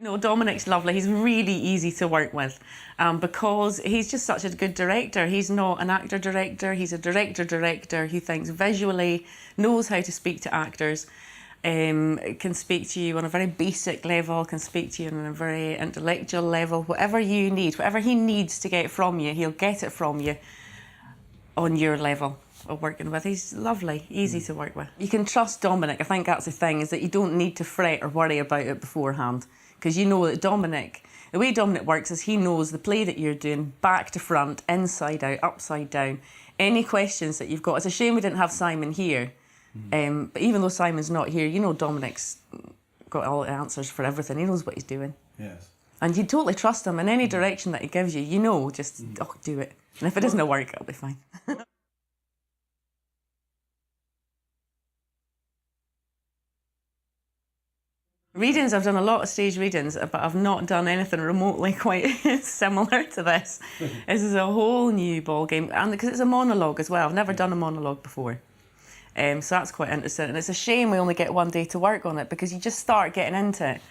No, Dominic's lovely. He's really easy to work with because he's just such a good director. He's not an actor-director, he's a director-director who thinks visually, knows how to speak to actors, can speak to you on a very basic level, can speak to you on a very intellectual level. Whatever you need, whatever he needs to get from you, he'll get it from you on your level of working with. He's lovely, easy to work with. You can trust Dominic. I think that's the thing, is that you don't need to fret or worry about it beforehand, because you know that Dominic, the way Dominic works is he knows the play that you're doing back to front, inside out, upside down. Any questions that you've got. It's a shame we didn't have Simon here, but even though Simon's not here, you know Dominic's got all the answers for everything. He knows what he's doing. Yes. And you totally trust him in any direction that he gives you. You know, just do it. And if it doesn't work, it'll be fine. Readings, I've done a lot of stage readings, but I've not done anything remotely quite similar to this. This is a whole new ballgame, and because it's a monologue as well. I've never done a monologue before. So that's quite interesting. And it's a shame we only get one day to work on it, because you just start getting into it.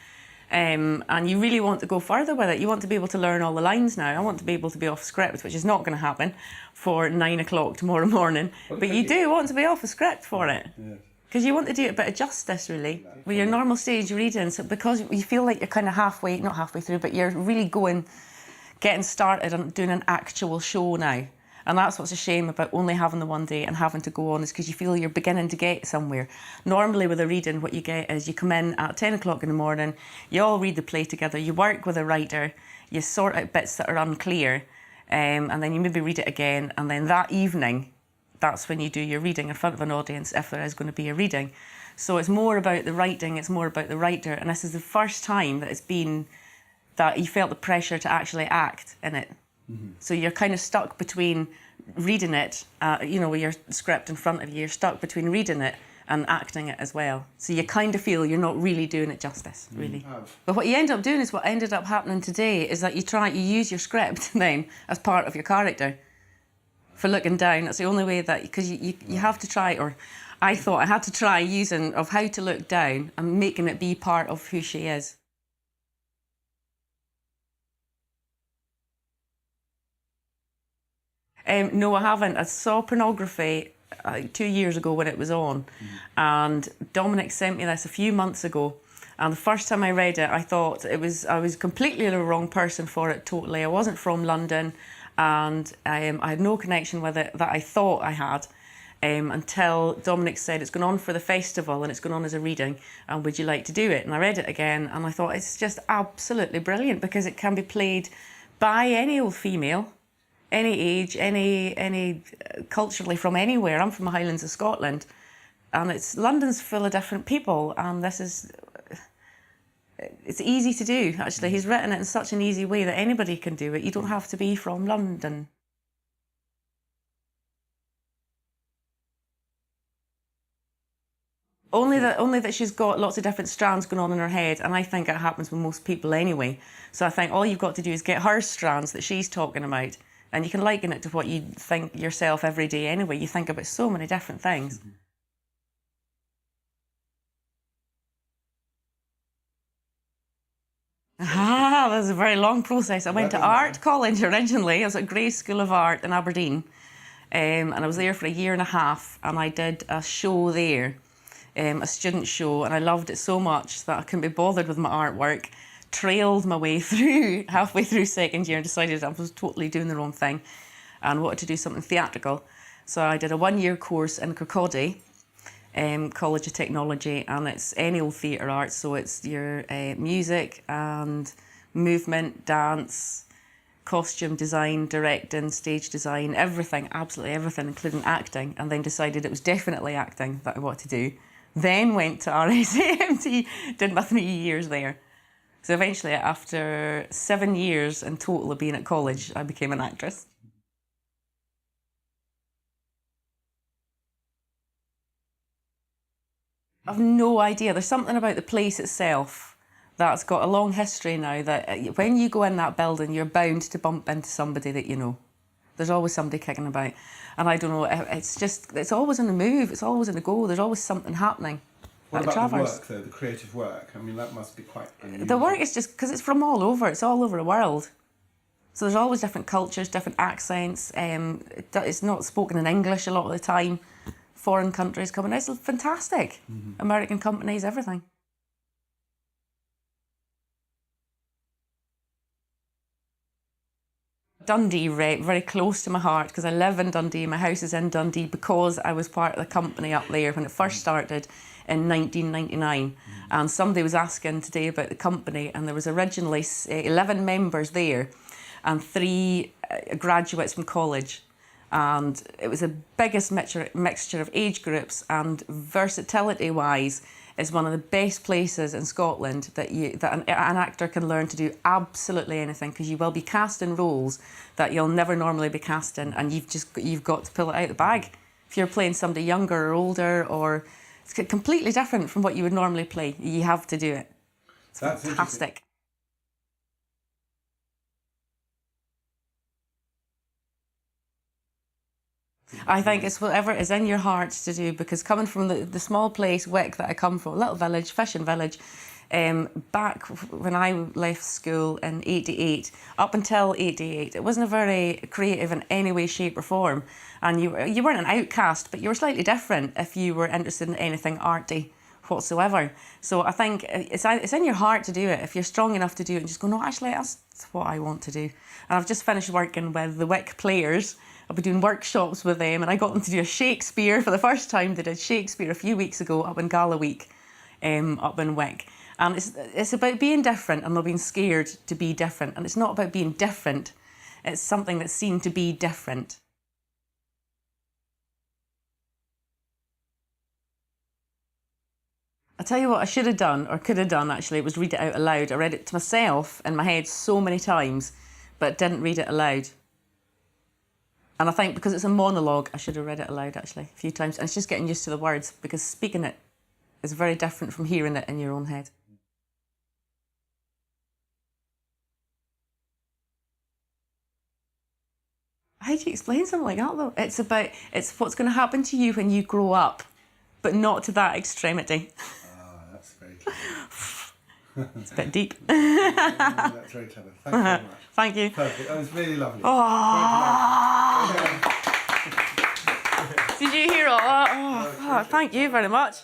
And you really want to go further with it. You want to be able to learn all the lines now. I want to be able to be off script, which is not going to happen for 9 o'clock tomorrow morning. But you do want to be off a script for it. Yeah. Because you want to do it a bit of justice, really, with your normal stage readings, because you feel like you're kind of not halfway through, but you're really getting started on doing an actual show now. And that's what's a shame about only having the one day and having to go on, is because you feel you're beginning to get somewhere. Normally with a reading, what you get is you come in at 10 o'clock in the morning, you all read the play together, you work with a writer, you sort out bits that are unclear, and then you maybe read it again, and then that evening, that's when you do your reading in front of an audience, if there is going to be a reading. So it's more about the writing, it's more about the writer, and this is the first time that it's been that you felt the pressure to actually act in it. So you're kind of stuck between reading it, with your script in front of you, you're stuck between reading it and acting it as well. So you kind of feel you're not really doing it justice, really. But what you end up doing is what ended up happening today, is that you use your script then as part of your character. For looking down, that's the only way that, because you have to try, or I thought I had to try using of how to look down and making it be part of who she is. No, I haven't. I saw Pornography 2 years ago when it was on, and Dominic sent me this a few months ago. And the first time I read it, I thought I was completely the wrong person for it. Totally, I wasn't from London. And I had no connection with it that I thought I had, until Dominic said it's going on for the festival and it's going on as a reading, and would you like to do it? And I read it again and I thought it's just absolutely brilliant, because it can be played by any old female, any age, any culturally from anywhere. I'm from the Highlands of Scotland, and London's full of different people, and it's easy to do, actually. He's written it in such an easy way that anybody can do it. You don't have to be from London. Only that she's got lots of different strands going on in her head, and I think it happens with most people anyway. So I think all you've got to do is get her strands that she's talking about, and you can liken it to what you think yourself every day anyway. You think about so many different things. That was a very long process. I went to art college originally. I was at Gray's School of Art in Aberdeen, and I was there for a year and a half, and I did a show there, a student show, and I loved it so much that I couldn't be bothered with my artwork. Trailed my way through, halfway through second year, and decided I was totally doing the wrong thing and wanted to do something theatrical. So I did a 1-year course in Kirkcaldy, College of Technology, and it's any old theatre art, so it's your music and movement, dance, costume design, directing, stage design, everything, absolutely everything, including acting, and then decided it was definitely acting that I wanted to do. Then went to RSAMT, did my 3 years there. So eventually, after 7 years in total of being at college, I became an actress. I've no idea. There's something about the place itself that's got a long history now, that when you go in that building, you're bound to bump into somebody that you know. There's always somebody kicking about. And I don't know, it's always on the move, it's always on the go, there's always something happening. What at about the Travers. work, though, the creative work? I mean, that must be quite unusual. The work is just, because it's from all over, it's all over the world. So there's always different cultures, different accents. It's not spoken in English a lot of the time. Foreign countries coming. It's fantastic. American companies, everything. Dundee, very close to my heart, because I live in Dundee. My house is in Dundee because I was part of the company up there when it first started in 1999. And somebody was asking today about the company, and there was originally 11 members there and 3 graduates from college. And it was the biggest mixture of age groups, and versatility-wise, it's one of the best places in Scotland that an actor can learn to do absolutely anything, because you will be cast in roles that you'll never normally be cast in, and you've got to pull it out of the bag. If you're playing somebody younger or older, or it's completely different from what you would normally play, you have to do it. It's fantastic. I think it's whatever is in your heart to do, because coming from the small place, Wick, that I come from, a little village, fishing village, back when I left school in '88, up until '88, it wasn't a very creative in any way, shape or form. And you weren't an outcast, but you were slightly different if you were interested in anything arty whatsoever. So I think it's in your heart to do it. If you're strong enough to do it and just go, no, actually, that's what I want to do. And I've just finished working with the Wick players. I'll be doing workshops with them, and I got them to do a Shakespeare for the first time. They did Shakespeare a few weeks ago up in Gala Week, up in Wick. And it's about being different and not being scared to be different. And it's not about being different. It's something that's seen to be different. I tell you what I should have done, or could have done actually, was read it out aloud. I read it to myself in my head so many times, but didn't read it aloud. And I think because it's a monologue, I should have read it aloud actually a few times. And it's just getting used to the words, because speaking it is very different from hearing it in your own head. How do you explain something like that though? It's what's going to happen to you when you grow up, but not to that extremity. Ah, that's very clever. It's a bit deep. That's very clever. Thank you very much. Thank you. Perfect. That was really lovely. Oh. Did you hear all that? Oh, thank you very much.